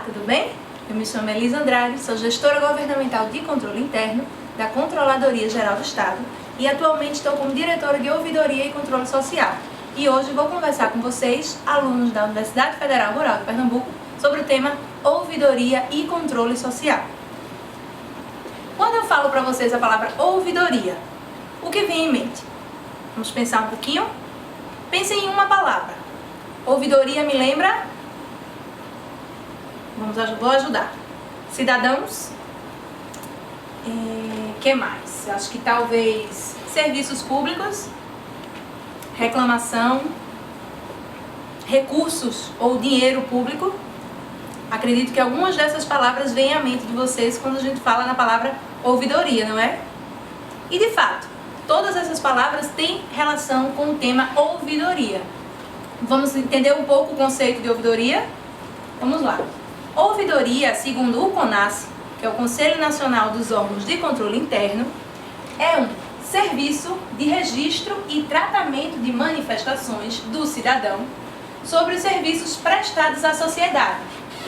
tudo bem? Eu me chamo Elisa Andrade, sou gestora governamental de controle interno da Controladoria Geral do Estado e atualmente estou como diretora de Ouvidoria e Controle Social. E hoje vou conversar com vocês, alunos da Universidade Federal Rural de Pernambuco, sobre o tema Ouvidoria e Controle Social. Quando eu falo para vocês a palavra ouvidoria, o que vem em mente? Vamos pensar um pouquinho? Pensem em uma palavra. Ouvidoria me lembra? Vou ajudar. Cidadãos. Que mais? Acho que talvez serviços públicos, reclamação, recursos ou dinheiro público. Acredito que algumas dessas palavras vêm à mente de vocês quando a gente fala na palavra ouvidoria, não é? E de fato, todas essas palavras têm relação com o tema ouvidoria. Vamos entender um pouco o conceito de ouvidoria? Vamos lá. Ouvidoria, segundo o CONAS, que é o Conselho Nacional dos Órgãos de Controle Interno, é um serviço de registro e tratamento de manifestações do cidadão sobre os serviços prestados à sociedade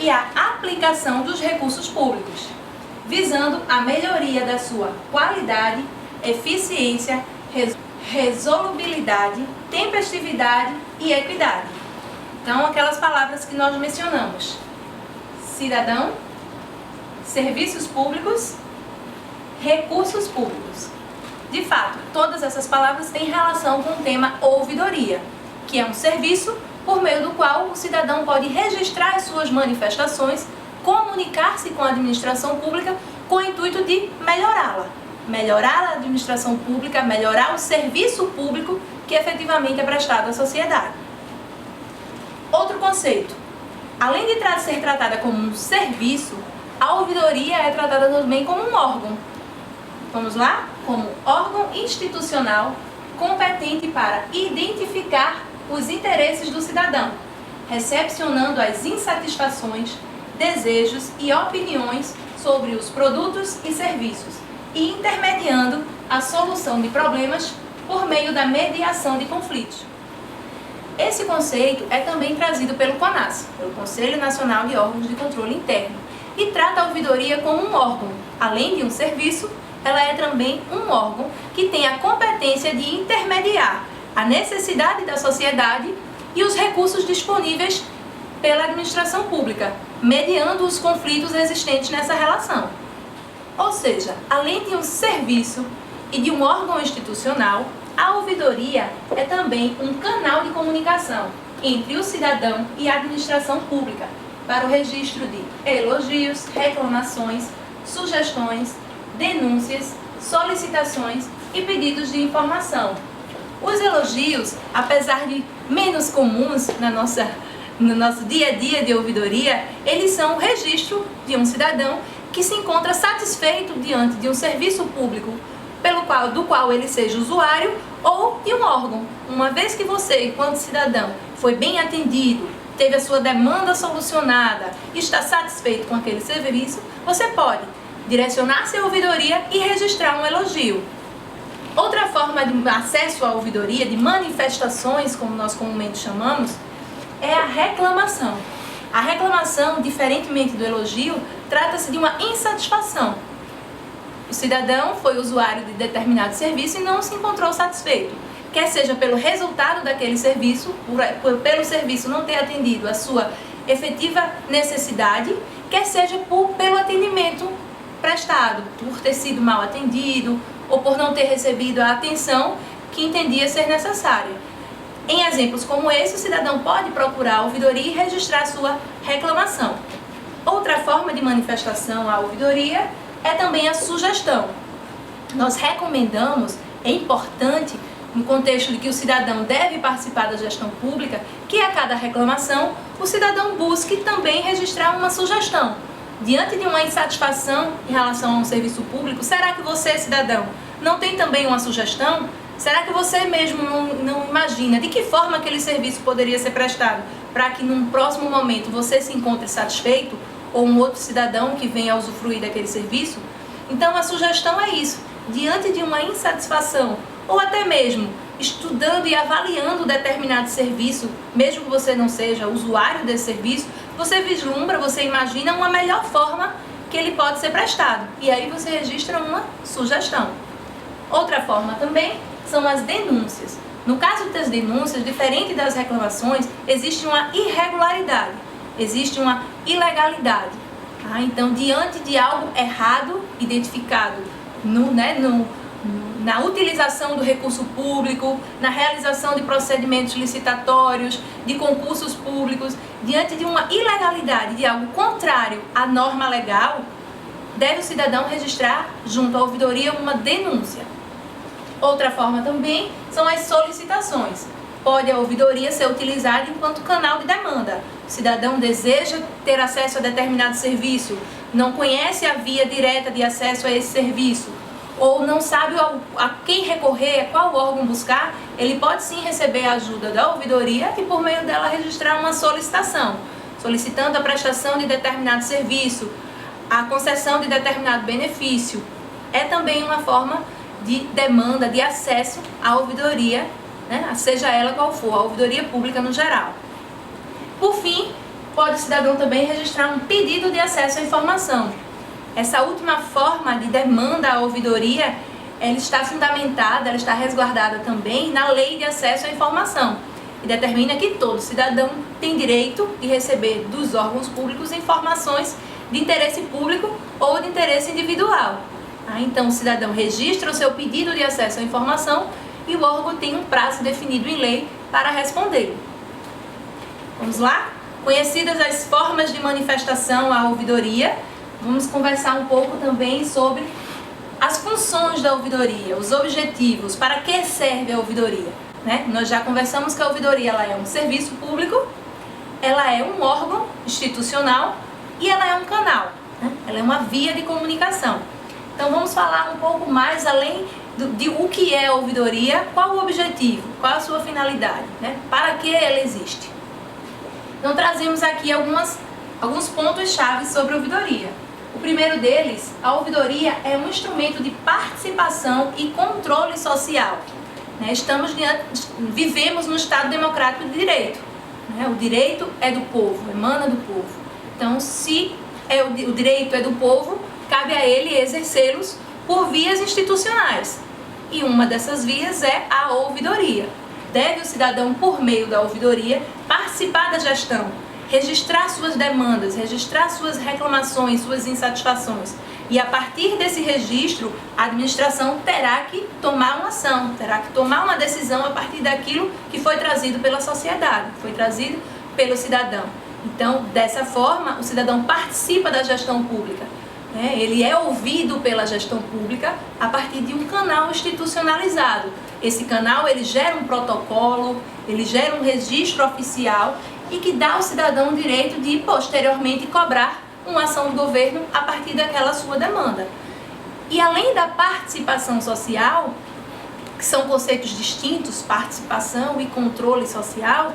e a aplicação dos recursos públicos, visando a melhoria da sua qualidade, eficiência, resolubilidade, tempestividade e equidade. Então, aquelas palavras que nós mencionamos: cidadão, serviços públicos, recursos públicos. De fato, todas essas palavras têm relação com o tema ouvidoria, que é um serviço por meio do qual o cidadão pode registrar as suas manifestações, comunicar-se com a administração pública com o intuito de melhorá-la. Melhorar a administração pública, melhorar o serviço público que efetivamente é prestado à sociedade. Outro conceito: além de ser tratada como um serviço, a ouvidoria é tratada também como um órgão. Vamos lá? Como órgão institucional competente para identificar os interesses do cidadão, recepcionando as insatisfações, desejos e opiniões sobre os produtos e serviços e intermediando a solução de problemas por meio da mediação de conflitos. Esse conceito é também trazido pelo CONAS, pelo Conselho Nacional de Órgãos de Controle Interno, e trata a ouvidoria como um órgão. Além de um serviço, ela é também um órgão que tem a competência de intermediar a necessidade da sociedade e os recursos disponíveis pela administração pública, mediando os conflitos existentes nessa relação. Ou seja, além de um serviço e de um órgão institucional, a ouvidoria é também um canal de comunicação entre o cidadão e a administração pública para o registro de elogios, reclamações, sugestões, denúncias, solicitações e pedidos de informação. Os elogios, apesar de menos comuns no nosso dia a dia de ouvidoria, eles são o registro de um cidadão que se encontra satisfeito diante de um serviço público do qual ele seja usuário ou de um órgão. Uma vez que você, enquanto cidadão, foi bem atendido, teve a sua demanda solucionada, está satisfeito com aquele serviço, você pode direcionar-se à ouvidoria e registrar um elogio. Outra forma de acesso à ouvidoria, de manifestações, como nós comumente chamamos, é a reclamação. A reclamação, diferentemente do elogio, trata-se de uma insatisfação. O cidadão foi usuário de determinado serviço e não se encontrou satisfeito, quer seja pelo resultado daquele serviço, pelo serviço não ter atendido a sua efetiva necessidade, quer seja pelo atendimento prestado, por ter sido mal atendido ou por não ter recebido a atenção que entendia ser necessária. Em exemplos como esse, o cidadão pode procurar a ouvidoria e registrar sua reclamação. Outra forma de manifestação à ouvidoria é também a sugestão. Nós recomendamos, é importante, no contexto de que o cidadão deve participar da gestão pública, que a cada reclamação o cidadão busque também registrar uma sugestão. Diante de uma insatisfação em relação a um serviço público, será que você, cidadão, não tem também uma sugestão? Será que você mesmo não imagina de que forma aquele serviço poderia ser prestado para que num próximo momento você se encontre satisfeito ou um outro cidadão que venha a usufruir daquele serviço? Então a sugestão é isso. Diante de uma insatisfação ou até mesmo estudando e avaliando determinado serviço, mesmo que você não seja usuário desse serviço, você vislumbra, você imagina uma melhor forma que ele pode ser prestado. E aí você registra uma sugestão. Outra forma também são as denúncias. No caso das denúncias, diferente das reclamações, existe uma irregularidade, existe uma ilegalidade. Tá? Então, diante de algo errado identificado na utilização do recurso público, na realização de procedimentos licitatórios, de concursos públicos, diante de uma ilegalidade, de algo contrário à norma legal, deve o cidadão registrar junto à ouvidoria uma denúncia. Outra forma também são as solicitações. Pode a ouvidoria ser utilizada enquanto canal de demanda. O cidadão deseja ter acesso a determinado serviço, não conhece a via direta de acesso a esse serviço, ou não sabe a quem recorrer, a qual órgão buscar, ele pode sim receber a ajuda da ouvidoria e por meio dela registrar uma solicitação, solicitando a prestação de determinado serviço, a concessão de determinado benefício. É também uma forma de demanda, de acesso à ouvidoria, né? Seja ela qual for, a ouvidoria pública no geral. Por fim, pode o cidadão também registrar um pedido de acesso à informação. Essa última forma de demanda à ouvidoria, ela está fundamentada, ela está resguardada também na Lei de Acesso à Informação, e determina que todo cidadão tem direito de receber dos órgãos públicos informações de interesse público ou de interesse individual. Então, o cidadão registra o seu pedido de acesso à informação e o órgão tem um prazo definido em lei para responder. Vamos lá? Conhecidas as formas de manifestação à ouvidoria, vamos conversar um pouco também sobre as funções da ouvidoria, os objetivos, para que serve a ouvidoria, né? Nós já conversamos que a ouvidoria ela é um serviço público, ela é um órgão institucional e ela é um canal, né? Ela é uma via de comunicação. Então vamos falar um pouco mais além de o que é a ouvidoria, qual o objetivo, qual a sua finalidade, né? Para que ela existe. Então trazemos aqui alguns pontos-chave sobre a ouvidoria. O primeiro deles, a ouvidoria é um instrumento de participação e controle social. Né? Vivemos no Estado Democrático de Direito. Né? O direito é do povo, emana do povo. Então, se o direito é do povo, cabe a ele exercê-los por vias institucionais. E uma dessas vias é a ouvidoria. Deve o cidadão, por meio da ouvidoria, participar da gestão, registrar suas demandas, registrar suas reclamações, suas insatisfações. E a partir desse registro, a administração terá que tomar uma ação, terá que tomar uma decisão a partir daquilo que foi trazido pela sociedade, foi trazido pelo cidadão. Então, dessa forma, o cidadão participa da gestão pública. Ele é ouvido pela gestão pública a partir de um canal institucionalizado. Esse canal ele gera um protocolo, ele gera um registro oficial e que dá ao cidadão o direito de, posteriormente, cobrar uma ação do governo a partir daquela sua demanda. E além da participação social, que são conceitos distintos, participação e controle social,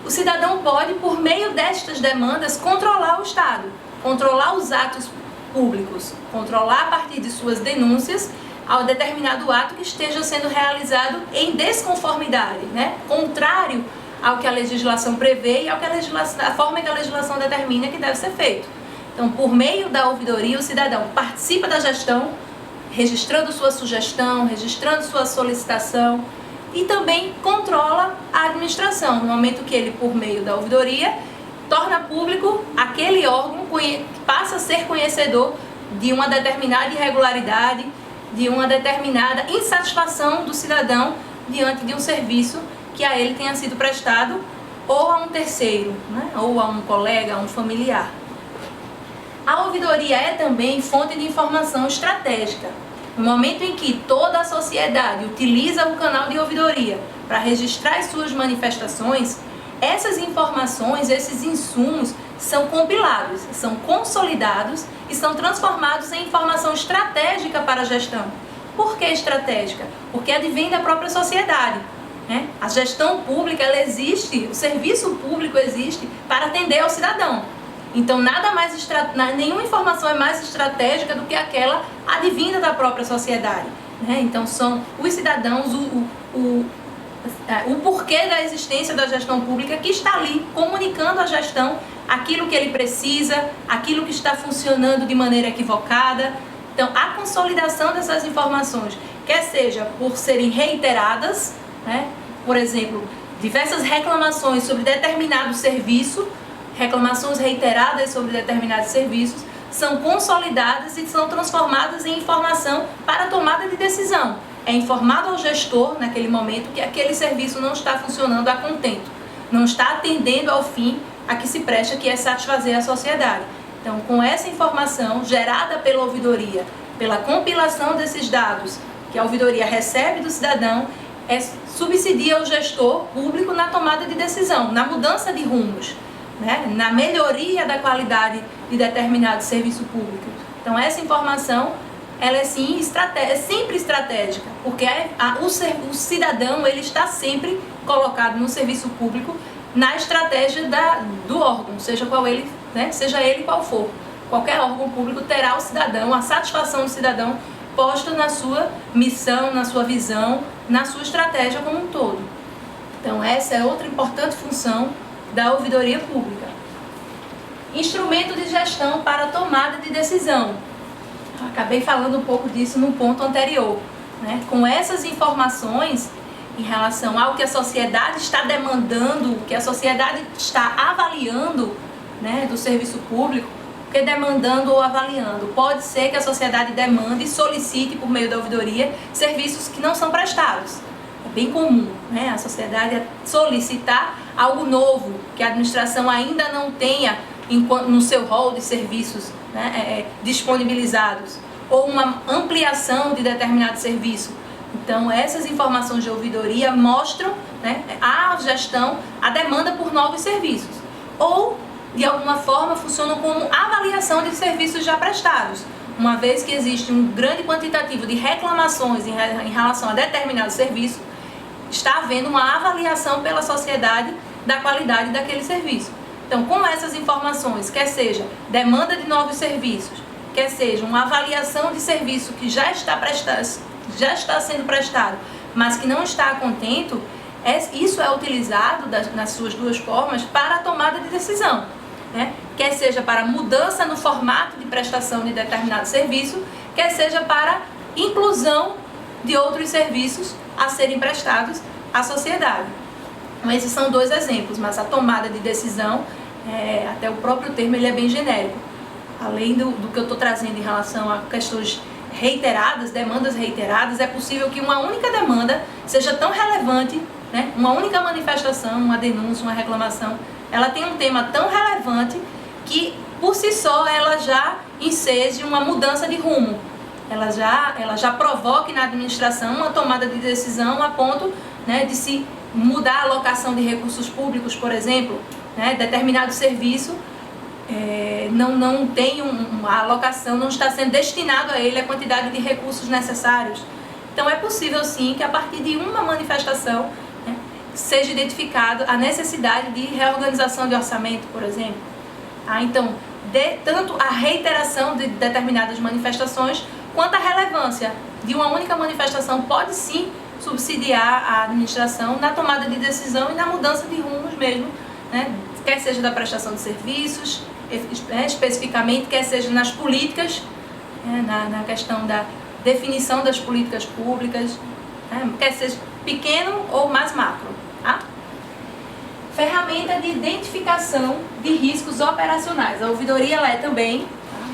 o cidadão pode, por meio destas demandas, controlar o Estado, controlar os atos públicos, controlar a partir de suas denúncias ao determinado ato que esteja sendo realizado em desconformidade, né? Contrário ao que a legislação prevê e ao que a forma que a legislação determina que deve ser feito. Então, por meio da ouvidoria, o cidadão participa da gestão, registrando sua sugestão, registrando sua solicitação e também controla a administração, no momento que ele, por meio da ouvidoria, torna público aquele órgão que passa a ser conhecedor de uma determinada irregularidade, de uma determinada insatisfação do cidadão diante de um serviço que a ele tenha sido prestado ou a um terceiro, né? Ou a um colega, a um familiar. A ouvidoria é também fonte de informação estratégica. No momento em que toda a sociedade utiliza o canal de ouvidoria para registrar as suas manifestações, essas informações, esses insumos são compilados, são consolidados e são transformados em informação estratégica para a gestão. Por que estratégica? Porque advém da própria sociedade. Né? A gestão pública ela existe, o serviço público existe para atender ao cidadão. Então, nenhuma informação é mais estratégica do que aquela advinda da própria sociedade. Né? Então, são os cidadãos, o porquê da existência da gestão pública, que está ali comunicando à gestão aquilo que ele precisa, aquilo que está funcionando de maneira equivocada. Então, a consolidação dessas informações, quer seja por serem reiteradas, né? Por exemplo, diversas reclamações sobre determinado serviço, reclamações reiteradas sobre determinados serviços, são consolidadas e são transformadas em informação para a tomada de decisão. É informado ao gestor, naquele momento, que aquele serviço não está funcionando a contento, não está atendendo ao fim a que se presta, que é satisfazer a sociedade. Então, com essa informação gerada pela ouvidoria, pela compilação desses dados que a ouvidoria recebe do cidadão, subsidia o gestor público na tomada de decisão, na mudança de rumos, né? Na melhoria da qualidade de determinado serviço público. Então, essa informação, ela é sim sempre estratégica, porque o cidadão, ele está sempre colocado no serviço público na estratégia do órgão, seja qual ele, né? Seja ele qual for. Qualquer órgão público terá o cidadão, a satisfação do cidadão posta na sua missão, na sua visão, na sua estratégia como um todo. Então, essa é outra importante função da ouvidoria pública. Instrumento de gestão para tomada de decisão. Acabei falando um pouco disso no ponto anterior, né? Com essas informações em relação ao que a sociedade está demandando, o que a sociedade está avaliando, né, do serviço público, porque demandando ou avaliando, pode ser que a sociedade demande e solicite por meio da ouvidoria serviços que não são prestados. É bem comum, né, a sociedade solicitar algo novo que a administração ainda não tenha no seu rol de serviços, né, disponibilizados, ou uma ampliação de determinado serviço. Então, essas informações de ouvidoria mostram, né, à gestão a demanda por novos serviços, ou de alguma forma funcionam como avaliação de serviços já prestados, uma vez que existe um grande quantitativo de reclamações em relação a determinado serviço, está havendo uma avaliação pela sociedade da qualidade daquele serviço. Então, com essas informações, quer seja demanda de novos serviços, quer seja uma avaliação de serviço que já está sendo prestado, mas que não está a contento, isso é utilizado nas suas duas formas para a tomada de decisão, né? Quer seja para mudança no formato de prestação de determinado serviço, quer seja para inclusão de outros serviços a serem prestados à sociedade. Então, esses são dois exemplos, mas a tomada de decisão, até o próprio termo, ele é bem genérico. Além do que eu estou trazendo em relação a questões reiteradas, demandas reiteradas, é possível que uma única demanda seja tão relevante, né? Uma única manifestação, uma denúncia, uma reclamação, ela tem um tema tão relevante que, por si só, ela já enseje uma mudança de rumo. Ela já provoque na administração uma tomada de decisão a ponto, né, de se mudar a alocação de recursos públicos, por exemplo, né? Determinado serviço não tem a alocação, não está sendo destinado a ele a quantidade de recursos necessários. Então, é possível sim que a partir de uma manifestação, né, seja identificado a necessidade de reorganização de orçamento, por exemplo. Então, tanto a reiteração de determinadas manifestações, quanto a relevância de uma única manifestação pode sim subsidiar a administração na tomada de decisão e na mudança de rumos mesmo, né, quer seja da prestação de serviços, especificamente, quer seja nas políticas, na questão da definição das políticas públicas, quer seja pequeno ou mais macro. Tá? Ferramenta de identificação de riscos operacionais. A ouvidoria ela é também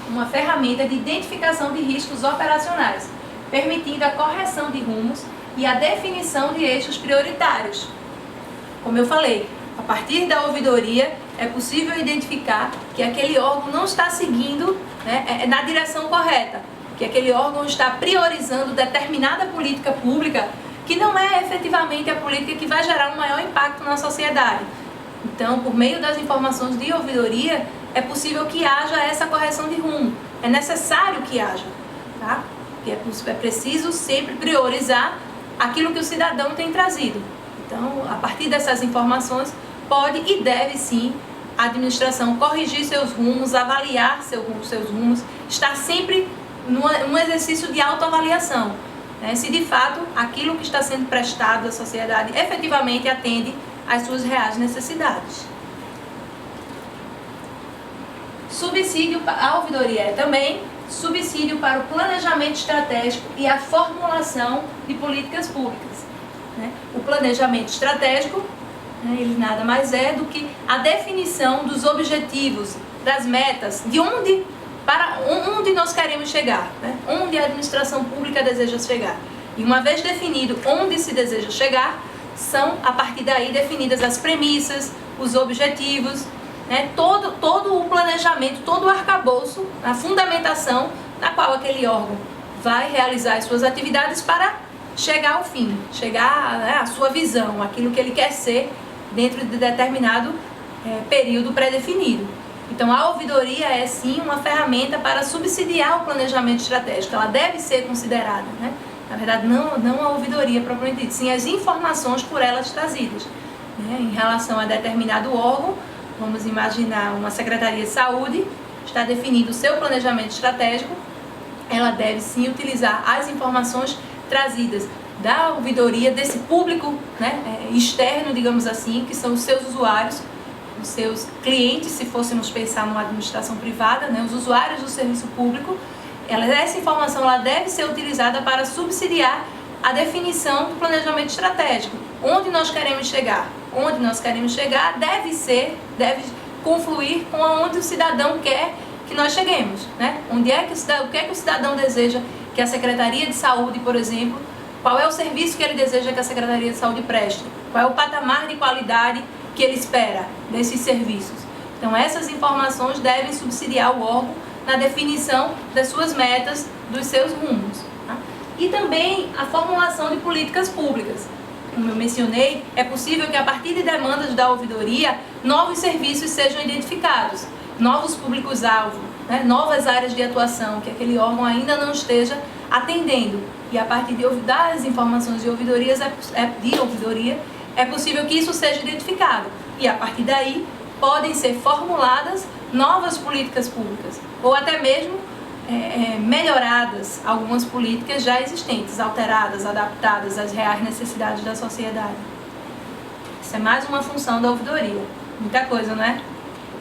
uma ferramenta de identificação de riscos operacionais, permitindo a correção de rumos e a definição de eixos prioritários. Como eu falei, a partir da ouvidoria é possível identificar que aquele órgão não está seguindo, né, na direção correta, que aquele órgão está priorizando determinada política pública que não é efetivamente a política que vai gerar um maior impacto na sociedade. Então, por meio das informações de ouvidoria, é possível que haja essa correção de rumo. É necessário que haja, tá? Porque é preciso sempre priorizar aquilo que o cidadão tem trazido. Então, a partir dessas informações, pode e deve sim a administração corrigir seus rumos, avaliar seus rumos, estar sempre num exercício de autoavaliação. né, se de fato aquilo que está sendo prestado à sociedade efetivamente atende às suas reais necessidades. Subsídio, a ouvidoria é também subsídio para o planejamento estratégico e a formulação de políticas públicas, né? O planejamento estratégico, né, ele nada mais é do que a definição dos objetivos, das metas, de onde nós queremos chegar, né? Onde a administração pública deseja chegar. E uma vez definido onde se deseja chegar, são a partir daí definidas as premissas, os objetivos, né? Todo o planejamento, todo o arcabouço, a fundamentação na qual aquele órgão vai realizar as suas atividades para chegar ao fim, chegar, né, à sua visão, aquilo que ele quer ser dentro de determinado período pré-definido. Então a ouvidoria é sim uma ferramenta para subsidiar o planejamento estratégico, ela deve ser considerada, né? Na verdade não a ouvidoria propriamente dita, sim as informações por elas trazidas, né? Em relação a determinado órgão, vamos imaginar uma Secretaria de Saúde, está definido o seu planejamento estratégico, ela deve sim utilizar as informações trazidas da ouvidoria, desse público, né, externo, digamos assim, que são os seus usuários, os seus clientes, se fôssemos pensar numa administração privada, né, os usuários do serviço público. Essa informação ela deve ser utilizada para subsidiar a definição do planejamento estratégico. Onde nós queremos chegar? Onde nós queremos chegar deve confluir com onde o cidadão quer que nós cheguemos, né? O que é que o cidadão deseja que a Secretaria de Saúde, por exemplo, qual é o serviço que ele deseja que a Secretaria de Saúde preste? Qual é o patamar de qualidade que ele espera desses serviços? Então essas informações devem subsidiar o órgão na definição das suas metas, dos seus rumos, tá? E também a formulação de políticas públicas. Como eu mencionei, é possível que a partir de demandas da ouvidoria, novos serviços sejam identificados, novos públicos-alvo, né, novas áreas de atuação que aquele órgão ainda não esteja atendendo. E a partir das informações de ouvidoria, é possível que isso seja identificado. E a partir daí, podem ser formuladas novas políticas públicas, ou até mesmo melhoradas algumas políticas já existentes, alteradas, adaptadas às reais necessidades da sociedade. Isso é mais uma função da ouvidoria. Muita coisa, não é?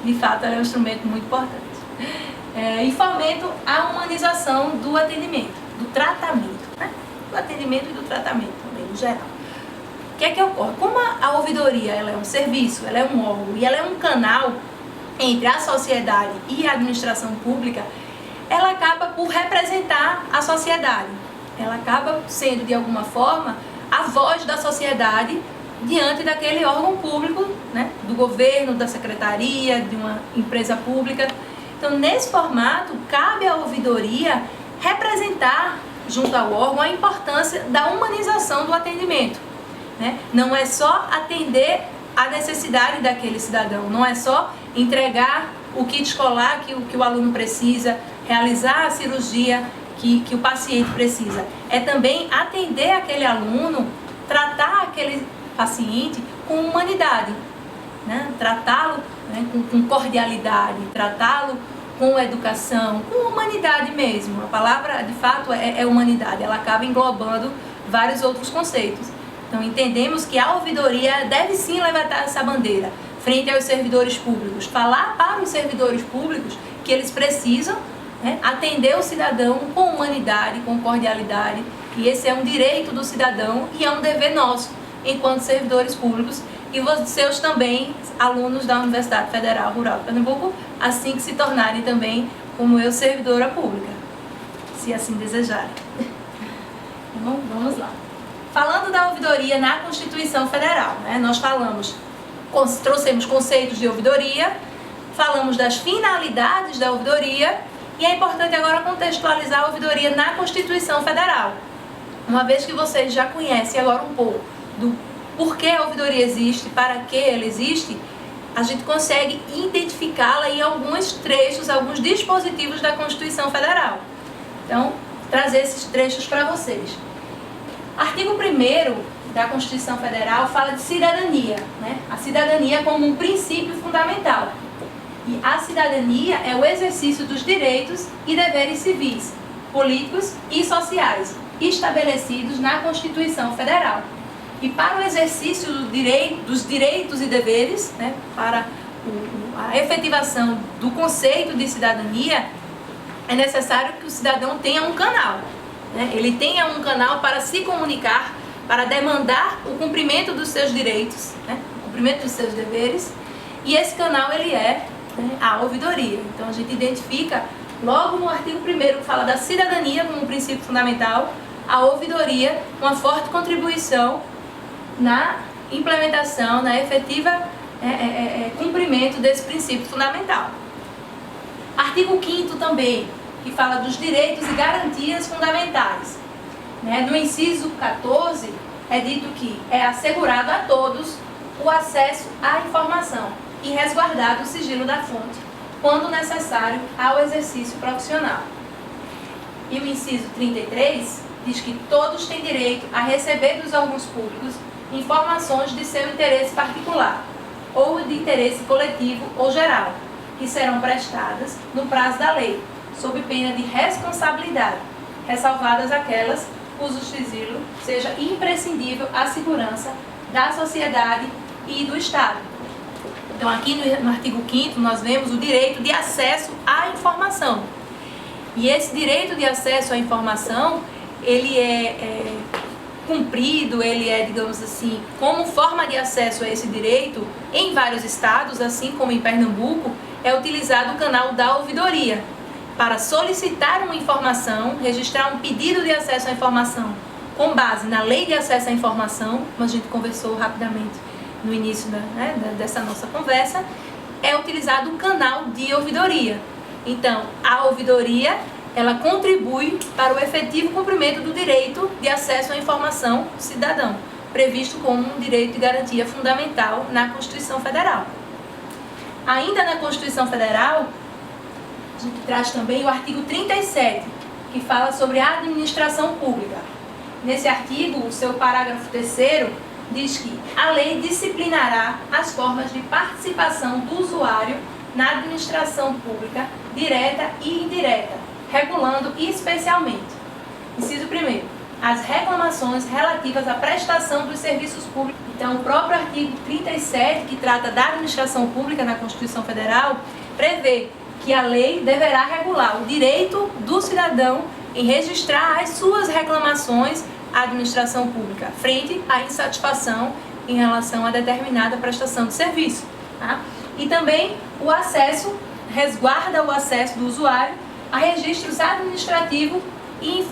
De fato, ela é um instrumento muito importante. E fomento a humanização do atendimento, do tratamento, né? Do atendimento e do tratamento também, no geral. O que é que ocorre? Como a ouvidoria ela é um serviço, ela é um órgão e ela é um canal entre a sociedade e a administração pública, ela acaba por representar a sociedade. Ela acaba sendo, de alguma forma, a voz da sociedade diante daquele órgão público, né, do governo, da secretaria, de uma empresa pública. Então, nesse formato, cabe à ouvidoria representar, junto ao órgão, a importância da humanização do atendimento, né? Não é só atender a necessidade daquele cidadão, não é só entregar o kit escolar que o aluno precisa, realizar a cirurgia que o paciente precisa. É também atender aquele aluno, tratar aquele paciente com humanidade, né? Tratá-lo, né, com cordialidade, tratá-lo com educação, com humanidade mesmo. A palavra, de fato, é humanidade, ela acaba englobando vários outros conceitos. Então, entendemos que a ouvidoria deve sim levantar essa bandeira frente aos servidores públicos, falar para os servidores públicos que eles precisam, né, atender o cidadão com humanidade, com cordialidade, e esse é um direito do cidadão e é um dever nosso, enquanto servidores públicos, e os seus também alunos da Universidade Federal Rural de Pernambuco, assim que se tornarem também, como eu, servidora pública, se assim desejarem. Então, vamos lá. Falando da ouvidoria na Constituição Federal, né, nós trouxemos conceitos de ouvidoria, falamos das finalidades da ouvidoria, e é importante agora contextualizar a ouvidoria na Constituição Federal. Uma vez que vocês já conhecem agora um pouco do porquê a ouvidoria existe, para que ela existe, a gente consegue identificá-la em alguns trechos, alguns dispositivos da Constituição Federal. Então, trazer esses trechos para vocês. Artigo 1º da Constituição Federal fala de cidadania, né? A cidadania como um princípio fundamental. E a cidadania é o exercício dos direitos e deveres civis, políticos e sociais estabelecidos na Constituição Federal. E para o exercício dos direitos e deveres, né, para a efetivação do conceito de cidadania, é necessário que o cidadão tenha um canal, né? Ele tenha um canal para se comunicar, para demandar o cumprimento dos seus direitos, né? O cumprimento dos seus deveres, e esse canal ele é, né, a ouvidoria. Então a gente identifica logo no artigo 1º que fala da cidadania como um princípio fundamental, a ouvidoria, uma forte contribuição na implementação, na efetiva cumprimento desse princípio fundamental. Artigo 5º também, que fala dos direitos e garantias fundamentais. No inciso 14, é dito que é assegurado a todos o acesso à informação e resguardado o sigilo da fonte, quando necessário ao exercício profissional. E o inciso 33 diz que todos têm direito a receber dos órgãos públicos informações de seu interesse particular ou de interesse coletivo ou geral, que serão prestadas no prazo da lei, sob pena de responsabilidade, ressalvadas aquelas cujo sigilo seja imprescindível à segurança da sociedade e do Estado. Então, aqui no artigo 5º, nós vemos o direito de acesso à informação. E esse direito de acesso à informação, ele é cumprido, ele é, digamos assim, como forma de acesso a esse direito, em vários estados, assim como em Pernambuco, é utilizado o canal da ouvidoria, para solicitar uma informação, registrar um pedido de acesso à informação com base na Lei de Acesso à Informação, como a gente conversou rapidamente no início dessa nossa conversa, é utilizado o canal de ouvidoria. Então, a ouvidoria, ela contribui para o efetivo cumprimento do direito de acesso à informação do cidadão, previsto como um direito de garantia fundamental na Constituição Federal. Ainda na Constituição Federal, a gente traz também o artigo 37, que fala sobre a administração pública. Nesse artigo, o seu parágrafo 3º diz que a lei disciplinará as formas de participação do usuário na administração pública, direta e indireta, regulando especialmente, inciso 1º, as reclamações relativas à prestação dos serviços públicos. Então, o próprio artigo 37, que trata da administração pública na Constituição Federal, prevê que a lei deverá regular o direito do cidadão em registrar as suas reclamações à administração pública, frente à insatisfação em relação a determinada prestação de serviço. Tá? E também o acesso, resguarda o acesso do usuário a registros administrativos e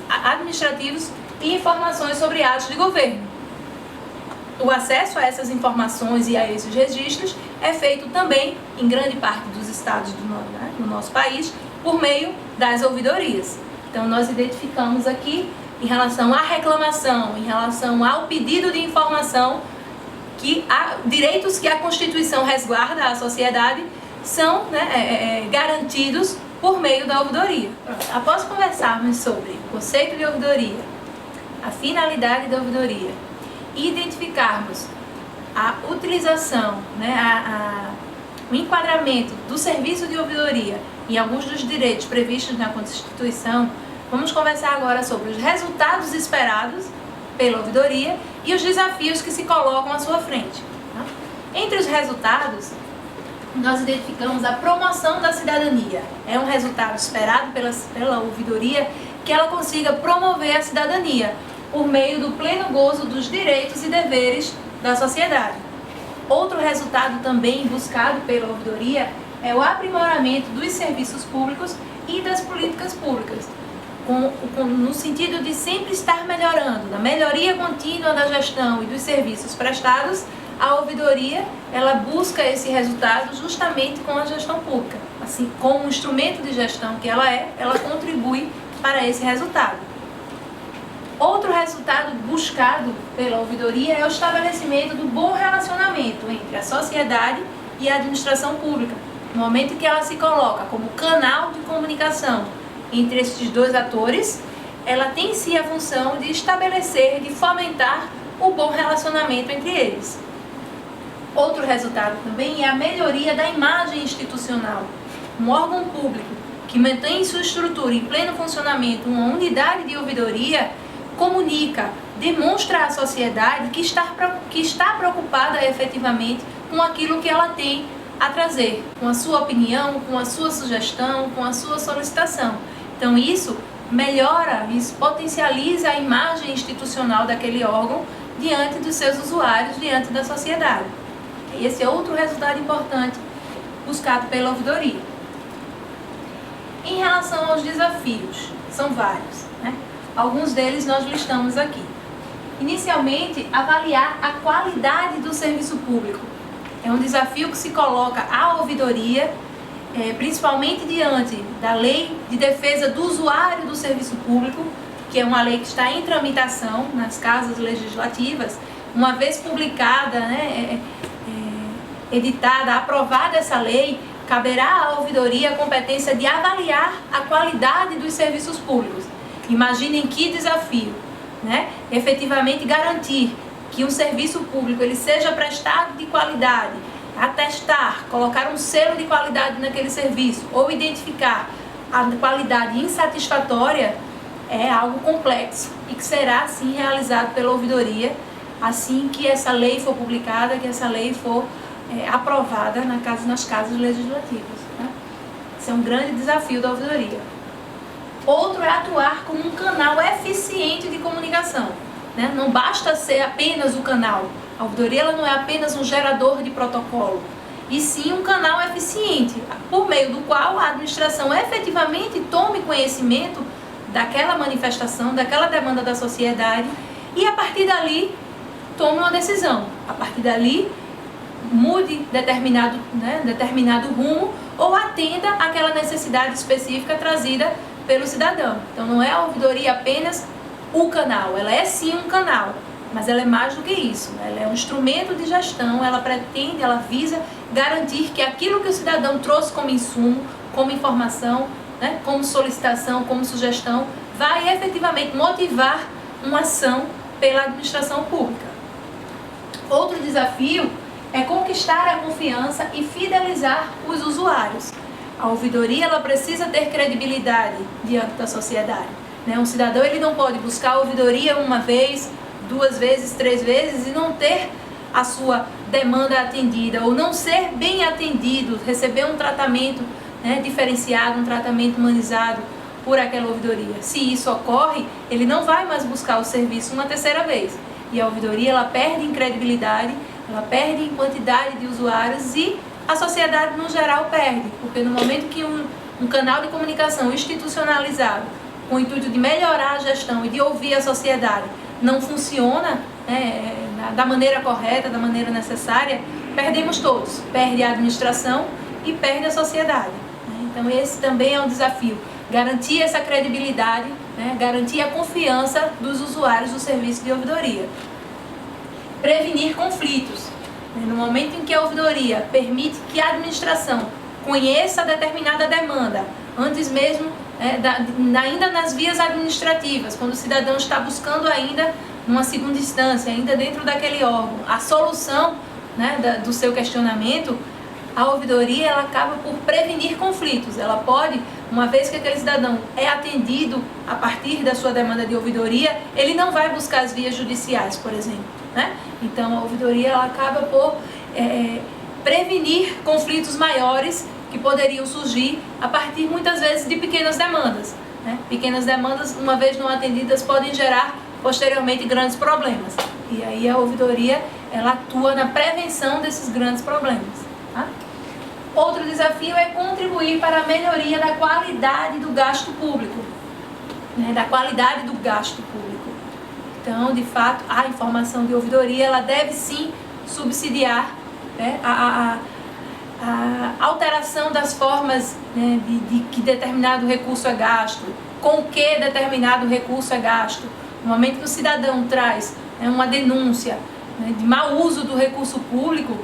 informações sobre atos de governo. O acesso a essas informações e a esses registros é feito também, em grande parte dos estados do nosso país, por meio das ouvidorias. Então, nós identificamos aqui, em relação à reclamação, em relação ao pedido de informação, que há direitos que a Constituição resguarda à sociedade são garantidos por meio da ouvidoria. Após conversarmos sobre o conceito de ouvidoria, a finalidade da ouvidoria, e identificarmos a utilização, o enquadramento do serviço de ouvidoria em alguns dos direitos previstos na Constituição, vamos conversar agora sobre os resultados esperados pela ouvidoria e os desafios que se colocam à sua frente. Tá? Entre os resultados, nós identificamos a promoção da cidadania. É um resultado esperado pela ouvidoria que ela consiga promover a cidadania por meio do pleno gozo dos direitos e deveres da sociedade. Outro resultado também buscado pela ouvidoria é o aprimoramento dos serviços públicos e das políticas públicas, no sentido de sempre estar melhorando, na melhoria contínua da gestão e dos serviços prestados. A ouvidoria, ela busca esse resultado justamente com a gestão pública. Assim, como um instrumento de gestão que ela contribui para esse resultado. Outro resultado buscado pela ouvidoria é o estabelecimento do bom relacionamento entre a sociedade e a administração pública, no momento em que ela se coloca como canal de comunicação entre esses dois atores. Ela tem em si a função de estabelecer, de fomentar o bom relacionamento entre eles. Outro resultado também é a melhoria da imagem institucional. Um órgão público que mantém sua estrutura em pleno funcionamento, uma unidade de ouvidoria, comunica, demonstra à sociedade que está preocupada efetivamente com aquilo que ela tem a trazer, com a sua opinião, com a sua sugestão, com a sua solicitação. Então isso melhora, isso potencializa a imagem institucional daquele órgão diante dos seus usuários, diante da sociedade. E esse é outro resultado importante buscado pela ouvidoria. Em relação aos desafios, são vários, né? Alguns deles nós listamos aqui. Inicialmente, avaliar a qualidade do serviço público. É um desafio que se coloca à ouvidoria, principalmente diante da Lei de Defesa do Usuário do Serviço Público, que é uma lei que está em tramitação nas casas legislativas. Uma vez publicada, editada, aprovada essa lei, caberá à ouvidoria a competência de avaliar a qualidade dos serviços públicos. Imaginem que desafio, né? Efetivamente garantir que um serviço público ele seja prestado de qualidade, atestar, colocar um selo de qualidade naquele serviço ou identificar a qualidade insatisfatória é algo complexo e que será sim realizado pela ouvidoria assim que essa lei for publicada, que essa lei for aprovada nas casas legislativas, né? Esse é um grande desafio da ouvidoria. Outro é atuar como um canal eficiente de comunicação, né? Não basta ser apenas o canal. A ouvidoria ela não é apenas um gerador de protocolo, e sim um canal eficiente, por meio do qual a administração efetivamente tome conhecimento daquela manifestação, daquela demanda da sociedade, e a partir dali tome uma decisão. A partir dali mude determinado rumo ou atenda àquela necessidade específica trazida pelo cidadão. Então não é a ouvidoria apenas o canal, ela é sim um canal, mas ela é mais do que isso, né? Ela é um instrumento de gestão, ela visa garantir que aquilo que o cidadão trouxe como insumo, como informação, né, como solicitação, como sugestão, vai efetivamente motivar uma ação pela administração pública. Outro desafio é conquistar a confiança e fidelizar os usuários. A ouvidoria ela precisa ter credibilidade diante da sociedade, né? Um cidadão ele não pode buscar a ouvidoria uma vez, 2 vezes, 3 vezes e não ter a sua demanda atendida ou não ser bem atendido, receber um tratamento, né, diferenciado, um tratamento humanizado por aquela ouvidoria. Se isso ocorre, ele não vai mais buscar o serviço uma 3ª vez. E a ouvidoria ela perde em credibilidade, ela perde em quantidade de usuários e a sociedade no geral perde, porque no momento que um canal de comunicação institucionalizado com o intuito de melhorar a gestão e de ouvir a sociedade não funciona da maneira correta, da maneira necessária, perdemos todos, perde a administração e perde a sociedade. Então esse também é um desafio, garantir essa credibilidade, né, garantir a confiança dos usuários do serviço de ouvidoria. Prevenir conflitos. No momento em que a ouvidoria permite que a administração conheça determinada demanda, antes mesmo, ainda nas vias administrativas, quando o cidadão está buscando ainda numa 2ª instância, ainda dentro daquele órgão, a solução, né, do seu questionamento, a ouvidoria ela acaba por prevenir conflitos. Ela pode, uma vez que aquele cidadão é atendido a partir da sua demanda de ouvidoria, ele não vai buscar as vias judiciais, por exemplo, né? Então a ouvidoria ela acaba por prevenir conflitos maiores que poderiam surgir a partir muitas vezes de pequenas demandas, né? Pequenas demandas, uma vez não atendidas, podem gerar posteriormente grandes problemas. E aí a ouvidoria ela atua na prevenção desses grandes problemas, tá? Outro desafio é contribuir para a melhoria da qualidade do gasto público, né? Da qualidade do gasto público. Então, de fato, a informação de ouvidoria ela deve sim subsidiar, né, a alteração das formas, né, de que determinado recurso é gasto, com que determinado recurso é gasto. No momento que o cidadão traz, né, uma denúncia, né, de mau uso do recurso público,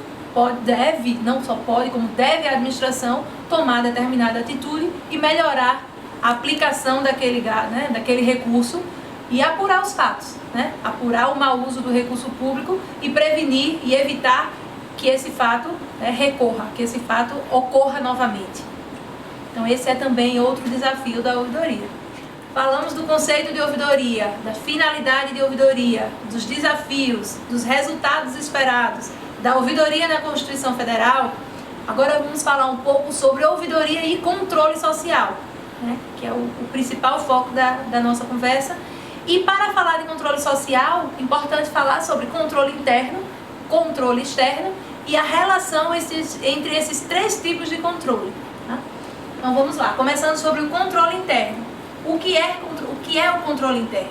não só pode, como deve a administração tomar determinada atitude e melhorar a aplicação daquele recurso e apurar os fatos, né? Apurar o mau uso do recurso público e prevenir e evitar que esse fato que esse fato ocorra novamente. Então esse é também outro desafio da ouvidoria. Falamos do conceito de ouvidoria, da finalidade de ouvidoria, dos desafios, dos resultados esperados, da ouvidoria na Constituição Federal. Agora vamos falar um pouco sobre ouvidoria e controle social, né, que é o principal foco da nossa conversa. E para falar de controle social, é importante falar sobre controle interno, controle externo e a relação entre esses três tipos de controle. Tá? Então vamos lá, começando sobre o controle interno. O que é o controle interno?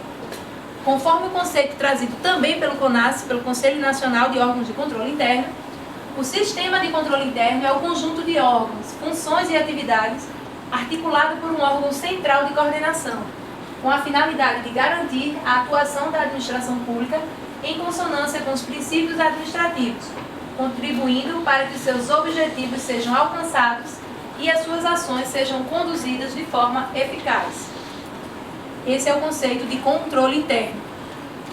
Conforme o conceito trazido também pelo CONAS, pelo Conselho Nacional de Órgãos de Controle Interno, o sistema de controle interno é o conjunto de órgãos, funções e atividades articulado por um órgão central de coordenação, com a finalidade de garantir a atuação da administração pública em consonância com os princípios administrativos, contribuindo para que seus objetivos sejam alcançados e as suas ações sejam conduzidas de forma eficaz. Esse é o conceito de controle interno.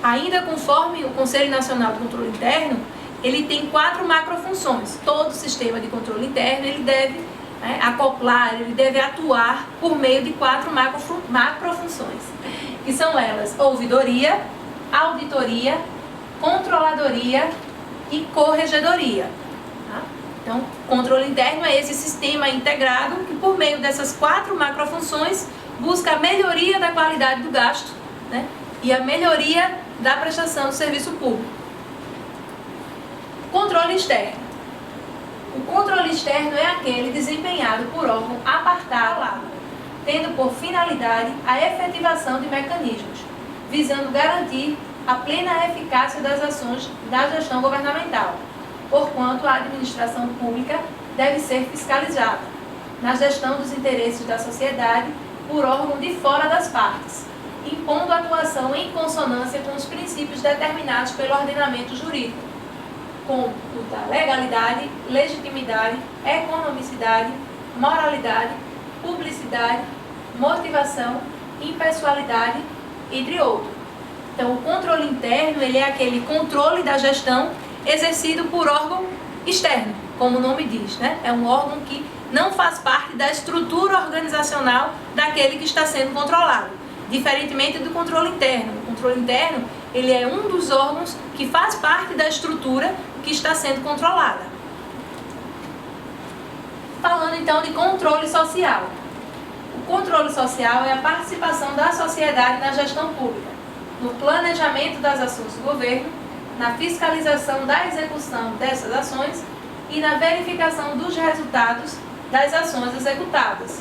Ainda conforme o Conselho Nacional de Controle Interno, ele tem 4 macrofunções. Todo sistema de controle interno ele deve acoplar, ele deve atuar por meio de 4 macrofunções, que são elas: ouvidoria, auditoria, controladoria e corregedoria. Tá? Então, controle interno é esse sistema integrado que, por meio dessas 4 macrofunções, busca a melhoria da qualidade do gasto, né, e a melhoria da prestação do serviço público. Controle externo. O controle externo é aquele desempenhado por órgão apartado, tendo por finalidade a efetivação de mecanismos, visando garantir a plena eficácia das ações da gestão governamental, porquanto a administração pública deve ser fiscalizada na gestão dos interesses da sociedade por órgão de fora das partes, impondo atuação em consonância com os princípios determinados pelo ordenamento jurídico, como o da legalidade, legitimidade, economicidade, moralidade, publicidade, motivação, impessoalidade, entre outros. Então, o controle interno ele é aquele controle da gestão exercido por órgão externo, como o nome diz, né? É um órgão que não faz parte da estrutura organizacional daquele que está sendo controlado, diferentemente do controle interno. O controle interno ele é um dos órgãos que faz parte da estrutura que está sendo controlada. Falando então de controle social. O controle social é a participação da sociedade na gestão pública, no planejamento das ações do governo, na fiscalização da execução dessas ações e na verificação dos resultados das ações executadas.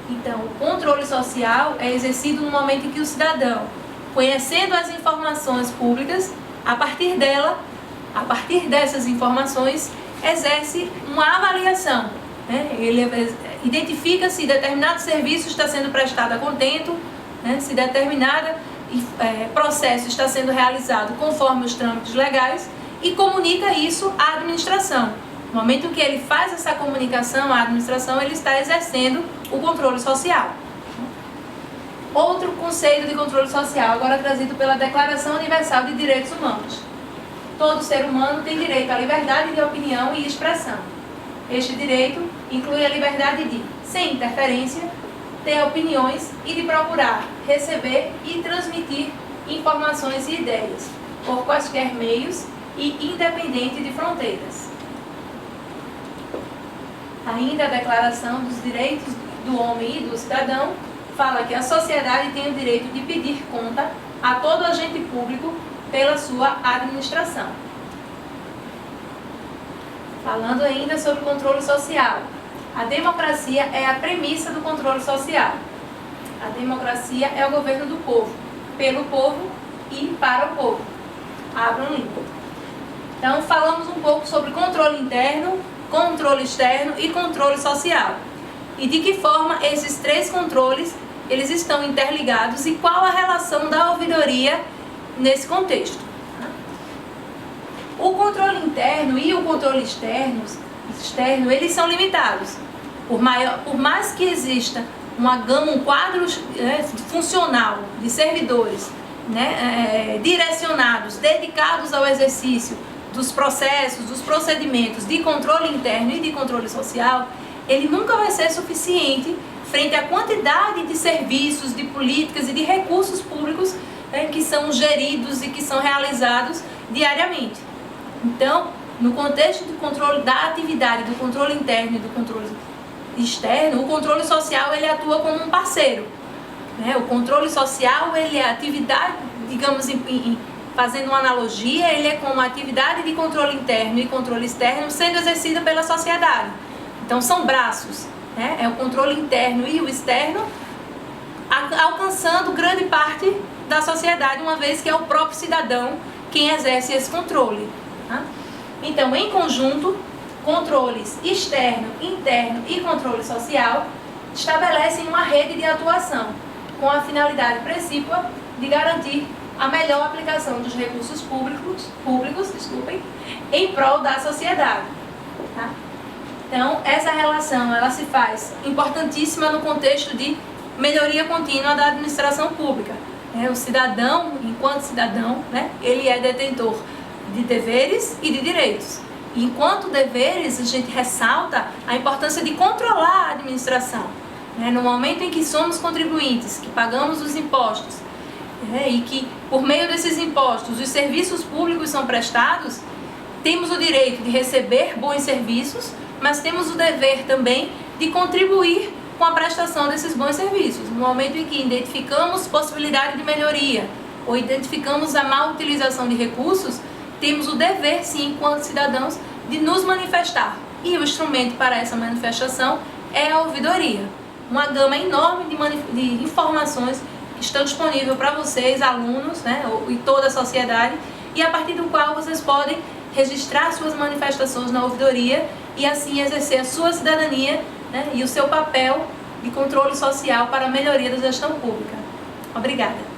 Então, o controle social é exercido no momento em que o cidadão, conhecendo as informações públicas, a partir dessas informações, exerce uma avaliação. Né? Ele identifica se determinado serviço está sendo prestado a contento, né? Se determinado processo está sendo realizado conforme os trâmites legais e comunica isso à administração. No momento em que ele faz essa comunicação à administração, ele está exercendo o controle social. Outro conceito de controle social, agora trazido pela Declaração Universal de Direitos Humanos. Todo ser humano tem direito à liberdade de opinião e expressão. Este direito inclui a liberdade de, sem interferência, ter opiniões e de procurar, receber e transmitir informações e ideias, por quaisquer meios e independente de fronteiras. Ainda a Declaração dos Direitos do Homem e do Cidadão fala que a sociedade tem o direito de pedir conta a todo agente público pela sua administração. Falando ainda sobre controle social. A democracia é a premissa do controle social. A democracia é o governo do povo, pelo povo e para o povo. Abram língua. Então, falamos um pouco sobre controle interno, controle externo e controle social. E de que forma esses 3 controles eles estão interligados e qual a relação da ouvidoria nesse contexto. O controle interno e o controle externo eles são limitados. Por mais que exista um quadro funcional de servidores, né, direcionados, dedicados ao exercício dos processos, dos procedimentos de controle interno e de controle social, ele nunca vai ser suficiente frente à quantidade de serviços, de políticas e de recursos públicos que são geridos e que são realizados diariamente. Então, no contexto do controle da atividade, do controle interno e do controle externo, o controle social ele atua como um parceiro. O controle social ele é atividade, digamos, fazendo uma analogia, ele é como atividade de controle interno e controle externo sendo exercida pela sociedade. Então são braços, é o controle interno e o externo alcançando grande parte da sociedade, uma vez que é o próprio cidadão quem exerce esse controle. Então, em conjunto, controles externo, interno e controle social estabelecem uma rede de atuação com a finalidade precípua de garantir a melhor aplicação dos recursos públicos em prol da sociedade. Então, essa relação ela se faz importantíssima no contexto de melhoria contínua da administração pública. O cidadão, enquanto cidadão, ele é detentor de deveres e de direitos. E enquanto deveres, a gente ressalta a importância de controlar a administração. No momento em que somos contribuintes, que pagamos os impostos, e que por meio desses impostos os serviços públicos são prestados, temos o direito de receber bons serviços, mas temos o dever também de contribuir com a prestação desses bons serviços. No momento em que identificamos possibilidade de melhoria ou identificamos a má utilização de recursos, temos o dever, sim, enquanto cidadãos, de nos manifestar. E o instrumento para essa manifestação é a ouvidoria. Uma gama enorme de informações que estão disponíveis para vocês, alunos, e toda a sociedade, e a partir do qual vocês podem registrar suas manifestações na ouvidoria e assim exercer a sua cidadania e o seu papel de controle social para a melhoria da gestão pública. Obrigada.